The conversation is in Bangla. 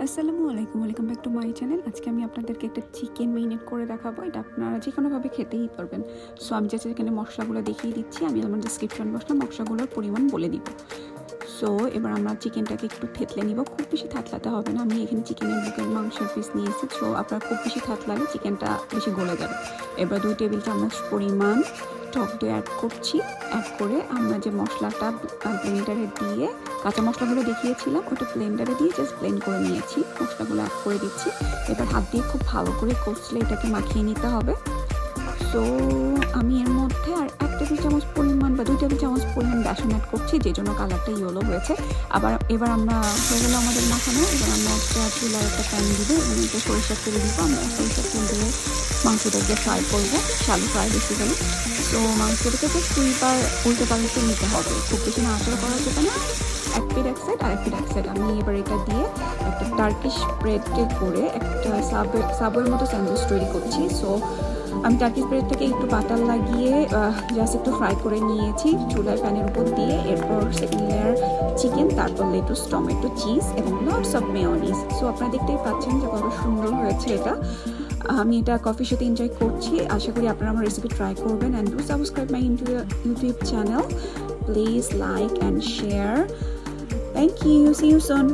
আসসালামু আলাইকুম, welcome back to my channel. আজকে আমি আপনাদেরকে একটা চিকেন মেরিনেট করে দেখাবো। এটা আপনারা যে কোনোভাবে খেতেই পারবেন। সো আমি জাস্ট এখানে মশলাগুলো দেখিয়ে দিচ্ছি। আমি আমার ডিসক্রিপশন বক্সে মশলাগুলোর পরিমাণ বলে দিব। সো এবার আমরা চিকেনটাকে একটু থেতলে নিব। খুব বেশি থাতলাতে হবে না। আমি এখানে চিকেনের বুকের মাংসের পিস নিয়েছি। সো আপনারা খুব বেশি থাতলালে চিকেনটা বেশি গলে যাবে। এবার 2 টেবিল চামচ পরিমাণ টক দই অ্যাড করছি। অ্যাড করে আমরা যে মশলাটা ব্লেন্ডারে দিয়ে কাঁচা মশলাগুলো দেখিয়েছিলাম ওটা ব্লেন্ডারে দিয়ে জাস্ট ব্লেন্ড করে নিয়েছি। মশলাগুলো অ্যাড করে দিচ্ছি। এবার হাত দিয়ে খুব ভালো করে কষলে এটাকে মাখিয়ে নিতে হবে। সো আমি এর মধ্যে আর 1 টেবিল চামচ পরিমাণ বা 2 টেবিল চামচ পরিমাণ বেসন অ্যাড করছি, যে জন্য কালারটা ইয়েলো হয়েছে। এবার আমরা হয়ে গেলো আমাদের মাখানো। এবার আমরা একটা চুলার একটা প্যান দিব এবং এটা সরিষার তেল দিব। আমরা সরিষার তেল দিয়ে মাংসটাকে ফ্রাই করবো, শ্যালো ফ্রাই বেসিক্যালি। তো মাংসটাকে জাস্ট 2 বার উল্টে পাল্টে নিতে হবে, খুব বেশি নাড়াচাড়া করা যাবে না। এক পিঠ এক সাইড আর এক পিঠ এক সাইড। আমি এবার এটা দিয়ে একটা টার্কিশ ব্রেডে করে একটা সাবওয়ের মতো স্যান্ডউইচ তৈরি করছি। সো আমি টার্কিশ ব্রেড থেকে একটু বাটার লাগিয়ে জাস্ট একটু ফ্রাই করে নিয়েছি চুলার প্যানের উপর দিয়ে। এরপর সেকেন্ড লেয়ার চিকেন, তারপর লেটুস, টমেটো, চিজ এবং লটস অফ মেয়োনিজ। সো আপনারা দেখতেই পাচ্ছেন যে কত সুন্দর হয়েছে এটা। আমি এটা কফির সাথে এনজয় করছি। আশা করি আপনারা আমার রেসিপি ট্রাই করবেন। And do subscribe my YouTube channel. Please like and share. Thank you. See you soon.